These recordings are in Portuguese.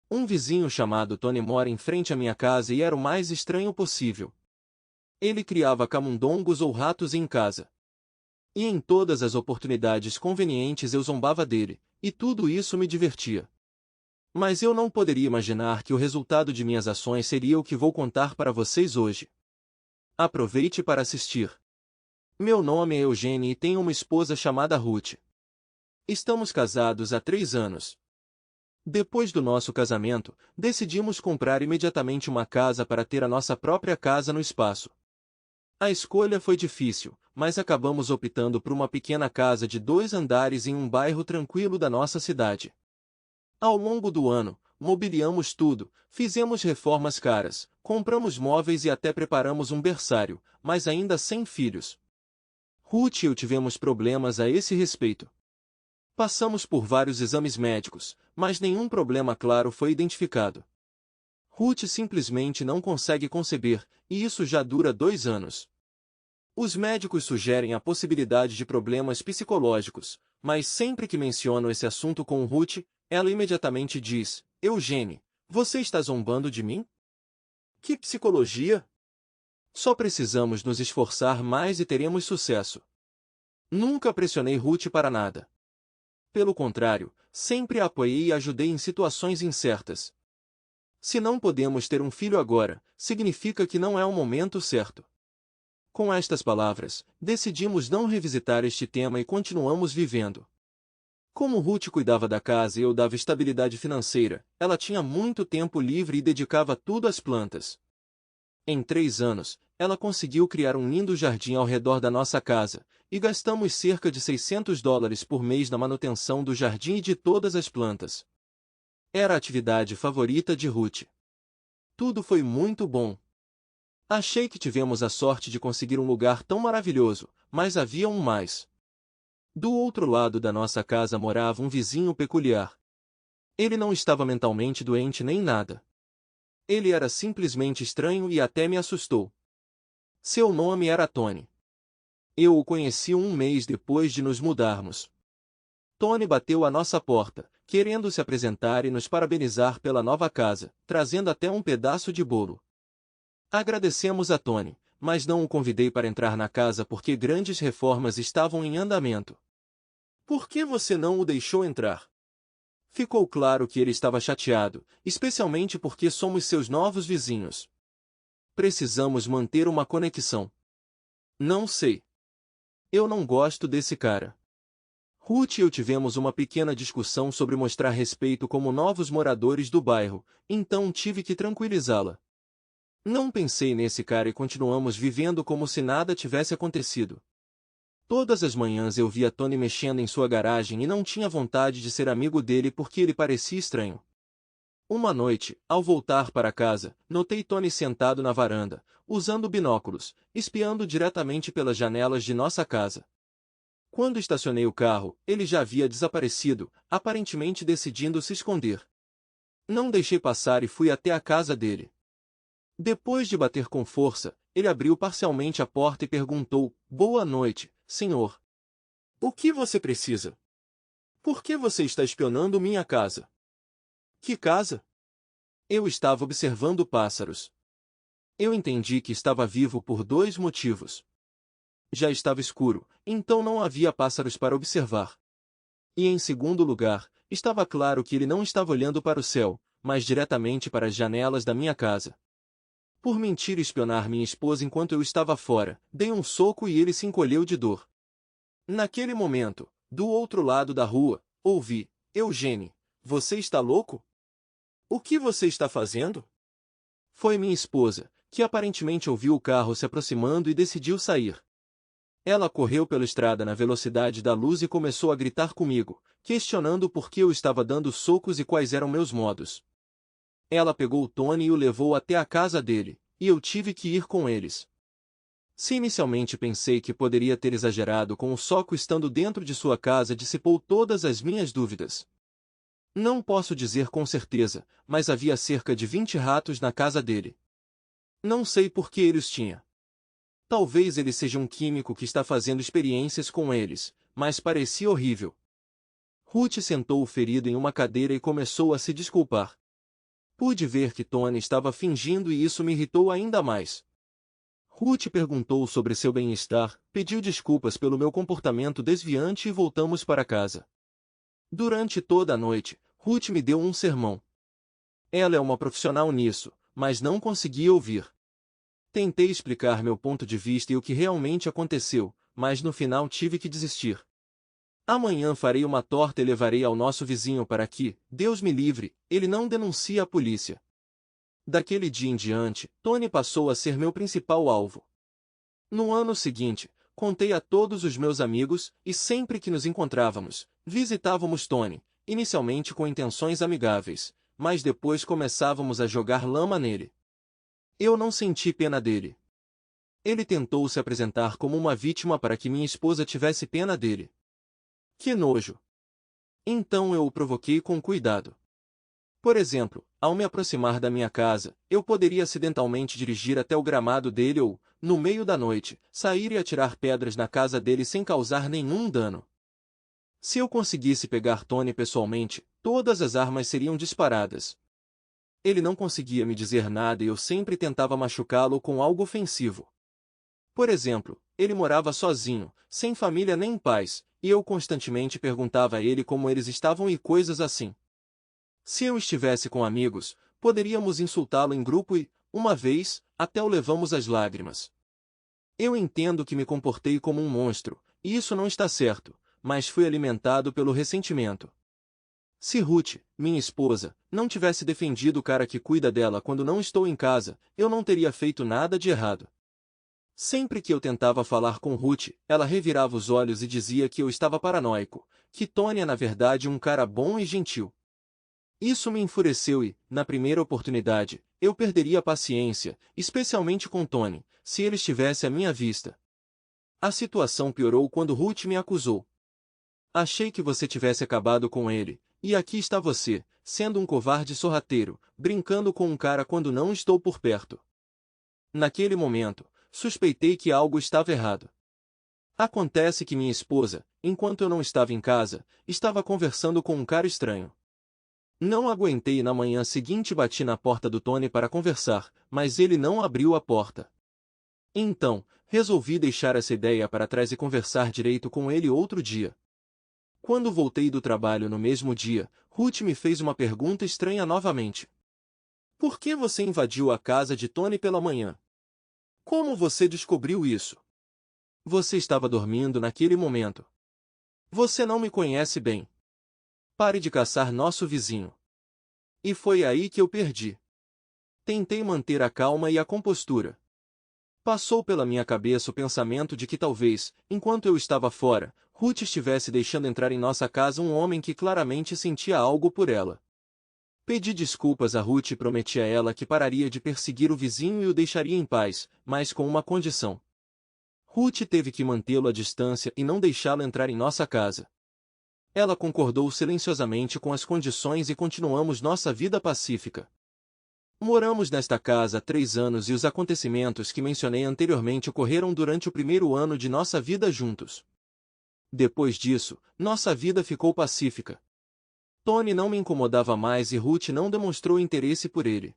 Um vizinho chamado Tony mora em frente à minha casa e era o mais estranho possível. Ele criava camundongos ou ratos em casa. E em todas as oportunidades convenientes eu zombava dele, e tudo isso me divertia. Mas eu não poderia imaginar que o resultado de minhas ações seria o que vou contar para vocês hoje. Aproveite para assistir. Meu nome é Eugênio e tenho uma esposa chamada Ruth. Estamos casados há 3 anos. Depois do nosso casamento, decidimos comprar imediatamente uma casa para ter a nossa própria casa no espaço. A escolha foi difícil, mas acabamos optando por uma pequena casa de 2 andares em um bairro tranquilo da nossa cidade. Ao longo do ano, mobiliamos tudo, fizemos reformas caras, compramos móveis e até preparamos um berçário, mas ainda sem filhos. Ruth e eu tivemos problemas a esse respeito. Passamos por vários exames médicos, mas nenhum problema claro foi identificado. Ruth simplesmente não consegue conceber, e isso já dura 2 anos. Os médicos sugerem a possibilidade de problemas psicológicos, mas sempre que menciono esse assunto com Ruth, ela imediatamente diz: Eugênio, você está zombando de mim? Que psicologia? Só precisamos nos esforçar mais e teremos sucesso. Nunca pressionei Ruth para nada. Pelo contrário, sempre a apoiei e ajudei em situações incertas. Se não podemos ter um filho agora, significa que não é o momento certo. Com estas palavras, decidimos não revisitar este tema e continuamos vivendo. Como Ruth cuidava da casa e eu dava estabilidade financeira, ela tinha muito tempo livre e dedicava tudo às plantas. Em 3 anos, ela conseguiu criar um lindo jardim ao redor da nossa casa, e gastamos cerca de $600 por mês na manutenção do jardim e de todas as plantas. Era a atividade favorita de Ruth. Tudo foi muito bom. Achei que tivemos a sorte de conseguir um lugar tão maravilhoso, mas havia um mais. Do outro lado da nossa casa morava um vizinho peculiar. Ele não estava mentalmente doente nem nada. Ele era simplesmente estranho e até me assustou. Seu nome era Tony. Eu o conheci um mês depois de nos mudarmos. Tony bateu à nossa porta, querendo se apresentar e nos parabenizar pela nova casa, trazendo até um pedaço de bolo. Agradecemos a Tony, mas não o convidei para entrar na casa porque grandes reformas estavam em andamento. Por que você não o deixou entrar? Ficou claro que ele estava chateado, especialmente porque somos seus novos vizinhos. Precisamos manter uma conexão. Não sei. Eu não gosto desse cara. Ruth e eu tivemos uma pequena discussão sobre mostrar respeito como novos moradores do bairro, então tive que tranquilizá-la. Não pensei nesse cara e continuamos vivendo como se nada tivesse acontecido. Todas as manhãs eu via Tony mexendo em sua garagem e não tinha vontade de ser amigo dele porque ele parecia estranho. Uma noite, ao voltar para casa, notei Tony sentado na varanda, usando binóculos, espiando diretamente pelas janelas de nossa casa. Quando estacionei o carro, ele já havia desaparecido, aparentemente decidindo se esconder. Não deixei passar e fui até a casa dele. Depois de bater com força, ele abriu parcialmente a porta e perguntou: Boa noite, senhor. O que você precisa? Por que você está espionando minha casa? Que casa? Eu estava observando pássaros. Eu entendi que estava vivo por 2 motivos. Já estava escuro, então não havia pássaros para observar. E em segundo lugar, estava claro que ele não estava olhando para o céu, mas diretamente para as janelas da minha casa. Por mentir e espionar minha esposa enquanto eu estava fora, dei um soco e ele se encolheu de dor. Naquele momento, do outro lado da rua, ouvi: Eugênio, você está louco? O que você está fazendo? Foi minha esposa, que aparentemente ouviu o carro se aproximando e decidiu sair. Ela correu pela estrada na velocidade da luz e começou a gritar comigo, questionando por que eu estava dando socos e quais eram meus modos. Ela pegou o Tony e o levou até a casa dele, e eu tive que ir com eles. Se inicialmente pensei que poderia ter exagerado com o soco estando dentro de sua casa, dissipou todas as minhas dúvidas. Não posso dizer com certeza, mas havia cerca de 20 ratos na casa dele. Não sei por que ele os tinha. Talvez ele seja um químico que está fazendo experiências com eles, mas parecia horrível. Ruth sentou o ferido em uma cadeira e começou a se desculpar. Pude ver que Tony estava fingindo e isso me irritou ainda mais. Ruth perguntou sobre seu bem-estar, pediu desculpas pelo meu comportamento desviante e voltamos para casa. Durante toda a noite, Ruth me deu um sermão. Ela é uma profissional nisso, mas não conseguia ouvir. Tentei explicar meu ponto de vista e o que realmente aconteceu, mas no final tive que desistir. Amanhã farei uma torta e levarei ao nosso vizinho para que, Deus me livre, ele não denuncie a polícia. Daquele dia em diante, Tony passou a ser meu principal alvo. No ano seguinte, contei a todos os meus amigos e sempre que nos encontrávamos, visitávamos Tony, inicialmente com intenções amigáveis, mas depois começávamos a jogar lama nele. Eu não senti pena dele. Ele tentou se apresentar como uma vítima para que minha esposa tivesse pena dele. Que nojo! Então eu o provoquei com cuidado. Por exemplo, ao me aproximar da minha casa, eu poderia acidentalmente dirigir até o gramado dele ou, no meio da noite, sair e atirar pedras na casa dele sem causar nenhum dano. Se eu conseguisse pegar Tony pessoalmente, todas as armas seriam disparadas. Ele não conseguia me dizer nada e eu sempre tentava machucá-lo com algo ofensivo. Por exemplo, ele morava sozinho, sem família nem pais, e eu constantemente perguntava a ele como eles estavam e coisas assim. Se eu estivesse com amigos, poderíamos insultá-lo em grupo e, uma vez, até o levamos às lágrimas. Eu entendo que me comportei como um monstro, e isso não está certo, mas fui alimentado pelo ressentimento. Se Ruth, minha esposa, não tivesse defendido o cara que cuida dela quando não estou em casa, eu não teria feito nada de errado. Sempre que eu tentava falar com Ruth, ela revirava os olhos e dizia que eu estava paranoico, que Tony é na verdade um cara bom e gentil. Isso me enfureceu e, na primeira oportunidade, eu perderia a paciência, especialmente com Tony, se ele estivesse à minha vista. A situação piorou quando Ruth me acusou. Achei que você tivesse acabado com ele, e aqui está você, sendo um covarde sorrateiro, brincando com um cara quando não estou por perto. Naquele momento, suspeitei que algo estava errado. Acontece que minha esposa, enquanto eu não estava em casa, estava conversando com um cara estranho. Não aguentei e na manhã seguinte bati na porta do Tony para conversar, mas ele não abriu a porta. Então, resolvi deixar essa ideia para trás e conversar direito com ele outro dia. Quando voltei do trabalho no mesmo dia, Ruth me fez uma pergunta estranha novamente. Por que você invadiu a casa de Tony pela manhã? Como você descobriu isso? Você estava dormindo naquele momento. Você não me conhece bem. Pare de caçar nosso vizinho. E foi aí que eu perdi. Tentei manter a calma e a compostura. Passou pela minha cabeça o pensamento de que talvez, enquanto eu estava fora, Ruth estivesse deixando entrar em nossa casa um homem que claramente sentia algo por ela. Pedi desculpas a Ruth e prometi a ela que pararia de perseguir o vizinho e o deixaria em paz, mas com uma condição. Ruth teve que mantê-lo à distância e não deixá-lo entrar em nossa casa. Ela concordou silenciosamente com as condições e continuamos nossa vida pacífica. Moramos nesta casa há 3 anos e os acontecimentos que mencionei anteriormente ocorreram durante o primeiro ano de nossa vida juntos. Depois disso, nossa vida ficou pacífica. Tony não me incomodava mais e Ruth não demonstrou interesse por ele.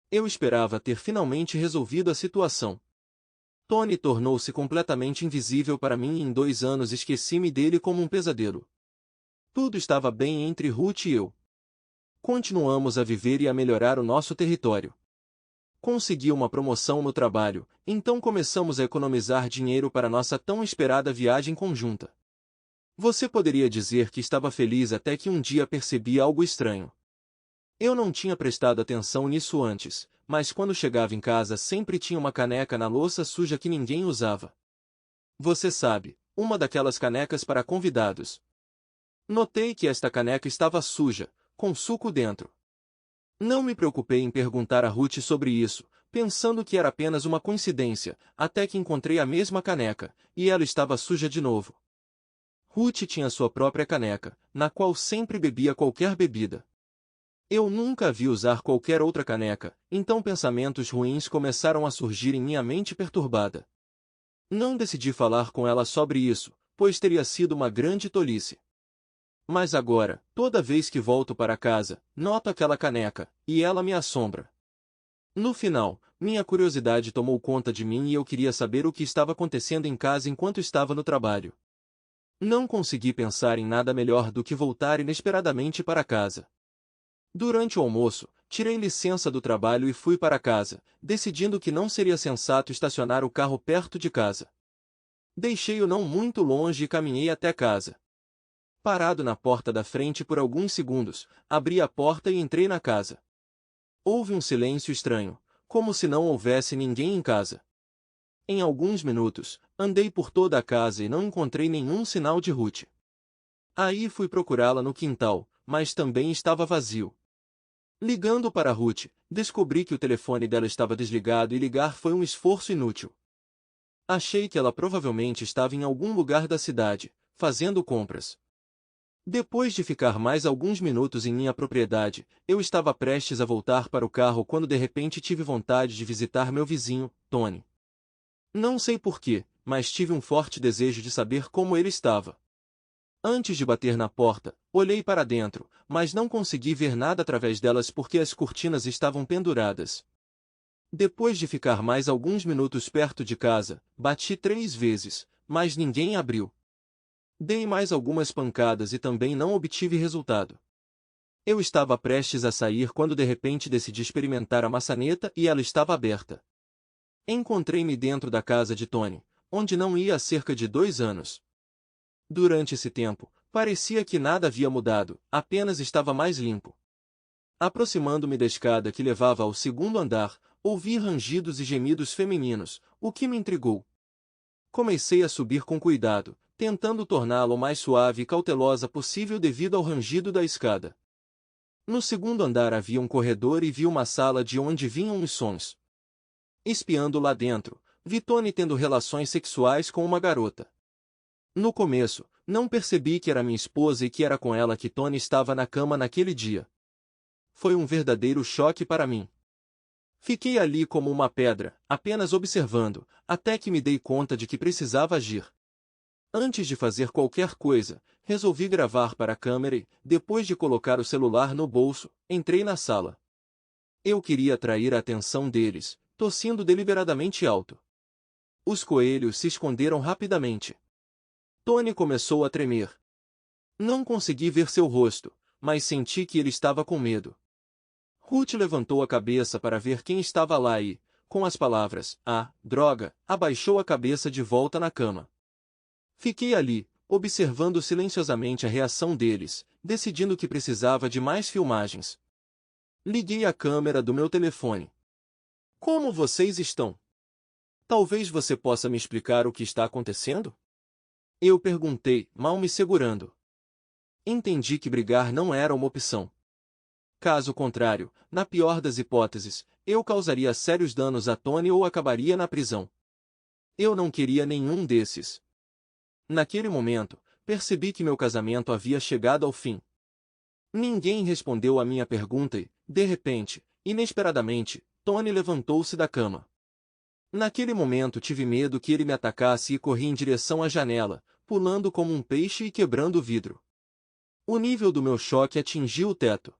Eu esperava ter finalmente resolvido a situação. Tony tornou-se completamente invisível para mim e em 2 anos esqueci-me dele como um pesadelo. Tudo estava bem entre Ruth e eu. Continuamos a viver e a melhorar o nosso território. Consegui uma promoção no trabalho, então começamos a economizar dinheiro para nossa tão esperada viagem conjunta. Você poderia dizer que estava feliz até que um dia percebi algo estranho. Eu não tinha prestado atenção nisso antes, mas quando chegava em casa sempre tinha uma caneca na louça suja que ninguém usava. Você sabe, uma daquelas canecas para convidados. Notei que esta caneca estava suja, com suco dentro. Não me preocupei em perguntar a Ruth sobre isso, pensando que era apenas uma coincidência, até que encontrei a mesma caneca, e ela estava suja de novo. Ruth tinha sua própria caneca, na qual sempre bebia qualquer bebida. Eu nunca a vi usar qualquer outra caneca, então pensamentos ruins começaram a surgir em minha mente perturbada. Não decidi falar com ela sobre isso, pois teria sido uma grande tolice. Mas agora, toda vez que volto para casa, noto aquela caneca, e ela me assombra. No final, minha curiosidade tomou conta de mim e eu queria saber o que estava acontecendo em casa enquanto estava no trabalho. Não consegui pensar em nada melhor do que voltar inesperadamente para casa. Durante o almoço, tirei licença do trabalho e fui para casa, decidindo que não seria sensato estacionar o carro perto de casa. Deixei-o não muito longe e caminhei até casa. Parado na porta da frente por alguns segundos, abri a porta e entrei na casa. Houve um silêncio estranho, como se não houvesse ninguém em casa. Em alguns minutos, andei por toda a casa e não encontrei nenhum sinal de Ruth. Aí fui procurá-la no quintal, mas também estava vazio. Ligando para Ruth, descobri que o telefone dela estava desligado e ligar foi um esforço inútil. Achei que ela provavelmente estava em algum lugar da cidade, fazendo compras. Depois de ficar mais alguns minutos em minha propriedade, eu estava prestes a voltar para o carro quando de repente tive vontade de visitar meu vizinho, Tony. Não sei porquê, mas tive um forte desejo de saber como ele estava. Antes de bater na porta, olhei para dentro, mas não consegui ver nada através delas porque as cortinas estavam penduradas. Depois de ficar mais alguns minutos perto de casa, bati 3 vezes, mas ninguém abriu. Dei mais algumas pancadas e também não obtive resultado. Eu estava prestes a sair quando de repente decidi experimentar a maçaneta e ela estava aberta. Encontrei-me dentro da casa de Tony, onde não ia há cerca de 2 anos. Durante esse tempo, parecia que nada havia mudado, apenas estava mais limpo. Aproximando-me da escada que levava ao segundo andar, ouvi rangidos e gemidos femininos, o que me intrigou. Comecei a subir com cuidado, tentando torná-la o mais suave e cautelosa possível devido ao rangido da escada. No segundo andar havia um corredor e vi uma sala de onde vinham os sons. Espiando lá dentro, vi Tony tendo relações sexuais com uma garota. No começo, não percebi que era minha esposa e que era com ela que Tony estava na cama naquele dia. Foi um verdadeiro choque para mim. Fiquei ali como uma pedra, apenas observando, até que me dei conta de que precisava agir. Antes de fazer qualquer coisa, resolvi gravar para a câmera e, depois de colocar o celular no bolso, entrei na sala. Eu queria atrair a atenção deles, tossindo deliberadamente alto. Os coelhos se esconderam rapidamente. Tony começou a tremer. Não consegui ver seu rosto, mas senti que ele estava com medo. Ruth levantou a cabeça para ver quem estava lá e, com as palavras, "Ah, droga", abaixou a cabeça de volta na cama. Fiquei ali, observando silenciosamente a reação deles, decidindo que precisava de mais filmagens. Liguei a câmera do meu telefone. "Como vocês estão? Talvez você possa me explicar o que está acontecendo?" Eu perguntei, mal me segurando. Entendi que brigar não era uma opção. Caso contrário, na pior das hipóteses, eu causaria sérios danos a Tony ou acabaria na prisão. Eu não queria nenhum desses. Naquele momento, percebi que meu casamento havia chegado ao fim. Ninguém respondeu à minha pergunta e, de repente, inesperadamente, Tony levantou-se da cama. Naquele momento tive medo que ele me atacasse e corri em direção à janela, pulando como um peixe e quebrando o vidro. O nível do meu choque atingiu o teto.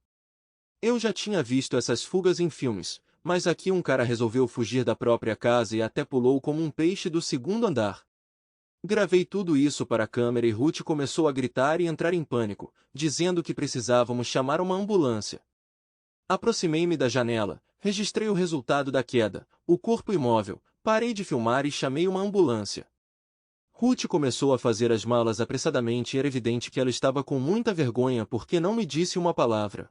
Eu já tinha visto essas fugas em filmes, mas aqui um cara resolveu fugir da própria casa e até pulou como um peixe do segundo andar. Gravei tudo isso para a câmera e Ruth começou a gritar e entrar em pânico, dizendo que precisávamos chamar uma ambulância. Aproximei-me da janela, registrei o resultado da queda, o corpo imóvel, parei de filmar e chamei uma ambulância. Ruth começou a fazer as malas apressadamente e era evidente que ela estava com muita vergonha porque não me disse uma palavra.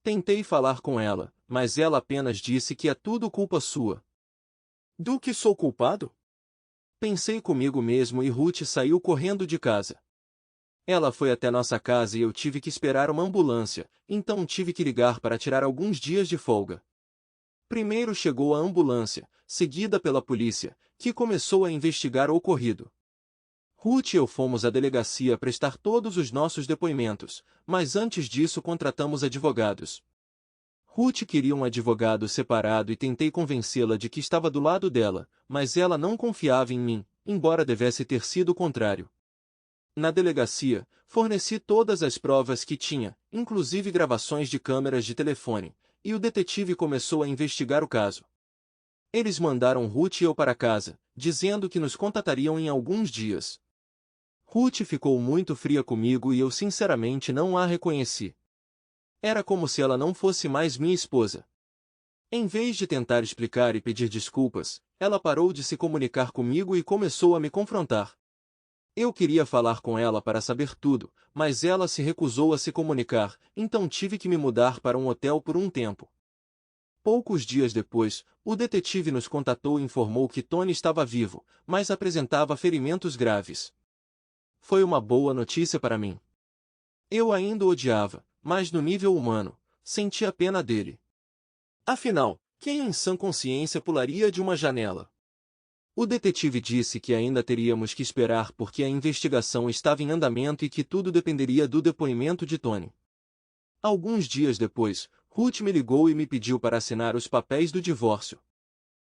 Tentei falar com ela, mas ela apenas disse que é tudo culpa sua. Do que sou culpado? Pensei comigo mesmo e Ruth saiu correndo de casa. Ela foi até nossa casa e eu tive que esperar uma ambulância, então tive que ligar para tirar alguns dias de folga. Primeiro chegou a ambulância, seguida pela polícia, que começou a investigar o ocorrido. Ruth e eu fomos à delegacia prestar todos os nossos depoimentos, mas antes disso contratamos advogados. Ruth queria um advogado separado e tentei convencê-la de que estava do lado dela, mas ela não confiava em mim, embora devesse ter sido o contrário. Na delegacia, forneci todas as provas que tinha, inclusive gravações de câmeras de telefone, e o detetive começou a investigar o caso. Eles mandaram Ruth e eu para casa, dizendo que nos contatariam em alguns dias. Ruth ficou muito fria comigo e eu sinceramente não a reconheci. Era como se ela não fosse mais minha esposa. Em vez de tentar explicar e pedir desculpas, ela parou de se comunicar comigo e começou a me confrontar. Eu queria falar com ela para saber tudo, mas ela se recusou a se comunicar, então tive que me mudar para um hotel por um tempo. Poucos dias depois, o detetive nos contatou e informou que Tony estava vivo, mas apresentava ferimentos graves. Foi uma boa notícia para mim. Eu ainda o odiava, mas no nível humano, sentia pena dele. Afinal, quem em sã consciência pularia de uma janela? O detetive disse que ainda teríamos que esperar porque a investigação estava em andamento e que tudo dependeria do depoimento de Tony. Alguns dias depois, Ruth me ligou e me pediu para assinar os papéis do divórcio.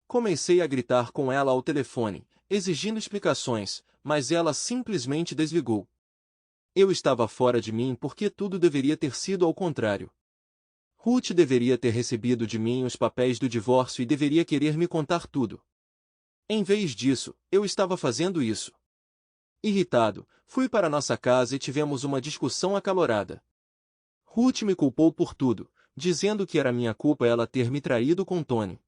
Comecei a gritar com ela ao telefone, exigindo explicações, mas ela simplesmente desligou. Eu estava fora de mim porque tudo deveria ter sido ao contrário. Ruth deveria ter recebido de mim os papéis do divórcio e deveria querer me contar tudo. Em vez disso, eu estava fazendo isso. Irritado, fui para nossa casa e tivemos uma discussão acalorada. Ruth me culpou por tudo, dizendo que era minha culpa ela ter me traído com Tony.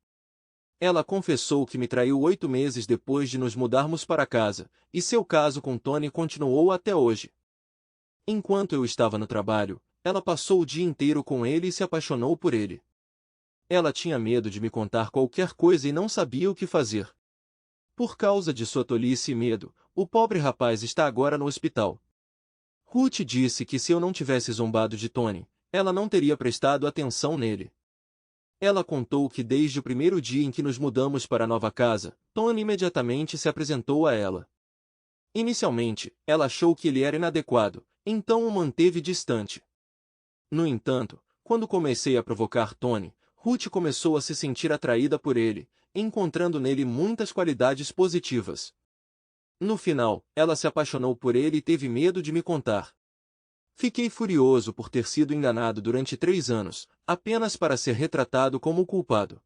Ela confessou que me traiu 8 meses depois de nos mudarmos para casa, e seu caso com Tony continuou até hoje. Enquanto eu estava no trabalho, ela passou o dia inteiro com ele e se apaixonou por ele. Ela tinha medo de me contar qualquer coisa e não sabia o que fazer. Por causa de sua tolice e medo, o pobre rapaz está agora no hospital. Ruth disse que se eu não tivesse zombado de Tony, ela não teria prestado atenção nele. Ela contou que desde o primeiro dia em que nos mudamos para a nova casa, Tony imediatamente se apresentou a ela. Inicialmente, ela achou que ele era inadequado, então o manteve distante. No entanto, quando comecei a provocar Tony, Ruth começou a se sentir atraída por ele, encontrando nele muitas qualidades positivas. No final, ela se apaixonou por ele e teve medo de me contar. Fiquei furioso por ter sido enganado durante 3 anos, apenas para ser retratado como o culpado.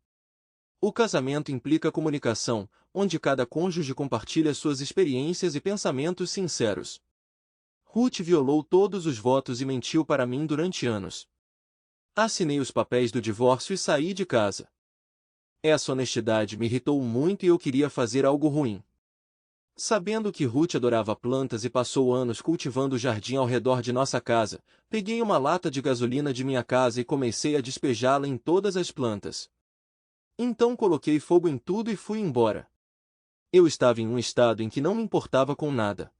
O casamento implica comunicação, onde cada cônjuge compartilha suas experiências e pensamentos sinceros. Ruth violou todos os votos e mentiu para mim durante anos. Assinei os papéis do divórcio e saí de casa. Essa honestidade me irritou muito e eu queria fazer algo ruim. Sabendo que Ruth adorava plantas e passou anos cultivando o jardim ao redor de nossa casa, peguei uma lata de gasolina de minha casa e comecei a despejá-la em todas as plantas. Então coloquei fogo em tudo e fui embora. Eu estava em um estado em que não me importava com nada.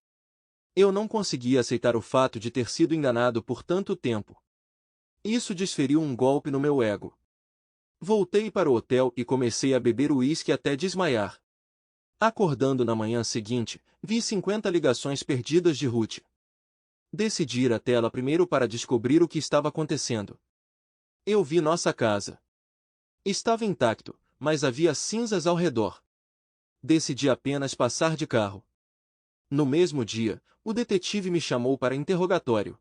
Eu não conseguia aceitar o fato de ter sido enganado por tanto tempo. Isso desferiu um golpe no meu ego. Voltei para o hotel e comecei a beber uísque até desmaiar. Acordando na manhã seguinte, vi 50 ligações perdidas de Ruth. Decidi ir até ela primeiro para descobrir o que estava acontecendo. Eu vi nossa casa. Estava intacto, mas havia cinzas ao redor. Decidi apenas passar de carro. No mesmo dia, o detetive me chamou para interrogatório.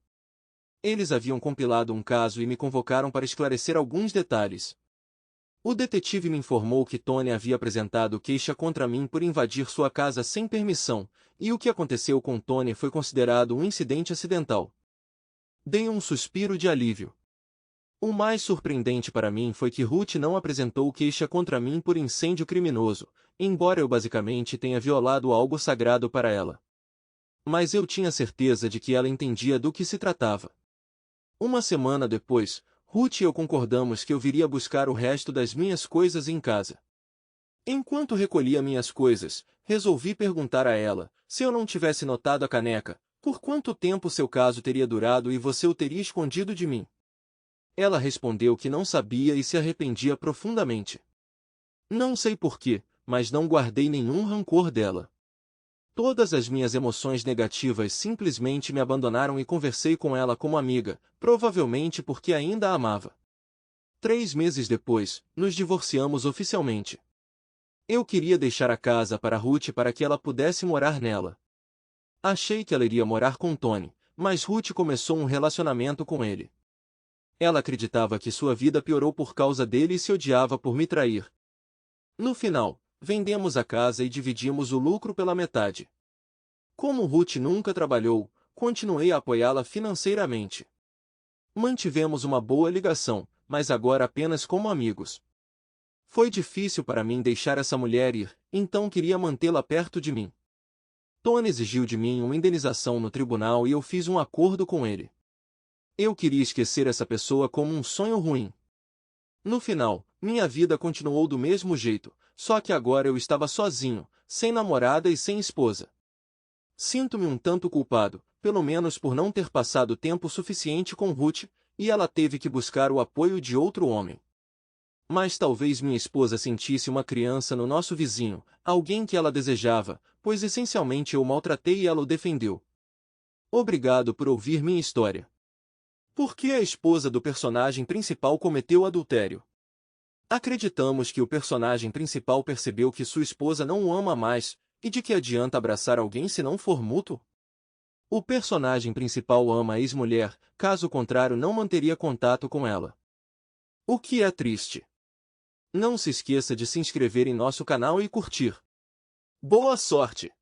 Eles haviam compilado um caso e me convocaram para esclarecer alguns detalhes. O detetive me informou que Tony havia apresentado queixa contra mim por invadir sua casa sem permissão, e o que aconteceu com Tony foi considerado um incidente acidental. Dei um suspiro de alívio. O mais surpreendente para mim foi que Ruth não apresentou queixa contra mim por incêndio criminoso, embora eu basicamente tenha violado algo sagrado para ela. Mas eu tinha certeza de que ela entendia do que se tratava. Uma semana depois, Ruth e eu concordamos que eu viria buscar o resto das minhas coisas em casa. Enquanto recolhia minhas coisas, resolvi perguntar a ela, se eu não tivesse notado a caneca, por quanto tempo seu caso teria durado e você o teria escondido de mim. Ela respondeu que não sabia e se arrependia profundamente. Não sei porquê, mas não guardei nenhum rancor dela. Todas as minhas emoções negativas simplesmente me abandonaram e conversei com ela como amiga, provavelmente porque ainda a amava. 3 meses depois, nos divorciamos oficialmente. Eu queria deixar a casa para Ruth para que ela pudesse morar nela. Achei que ela iria morar com Tony, mas Ruth começou um relacionamento com ele. Ela acreditava que sua vida piorou por causa dele e se odiava por me trair. No final, vendemos a casa e dividimos o lucro pela metade. Como Ruth nunca trabalhou, continuei a apoiá-la financeiramente. Mantivemos uma boa ligação, mas agora apenas como amigos. Foi difícil para mim deixar essa mulher ir, então queria mantê-la perto de mim. Tony exigiu de mim uma indenização no tribunal e eu fiz um acordo com ele. Eu queria esquecer essa pessoa como um sonho ruim. No final, minha vida continuou do mesmo jeito, só que agora eu estava sozinho, sem namorada e sem esposa. Sinto-me um tanto culpado, pelo menos por não ter passado tempo suficiente com Ruth, e ela teve que buscar o apoio de outro homem. Mas talvez minha esposa sentisse uma criança no nosso vizinho, alguém que ela desejava, pois essencialmente eu maltratei e ela o defendeu. Obrigado por ouvir minha história. Por que a esposa do personagem principal cometeu adultério? Acreditamos que o personagem principal percebeu que sua esposa não o ama mais, e de que adianta abraçar alguém se não for mútuo? O personagem principal ama a ex-mulher, caso contrário não manteria contato com ela. O que é triste. Não se esqueça de se inscrever em nosso canal e curtir. Boa sorte!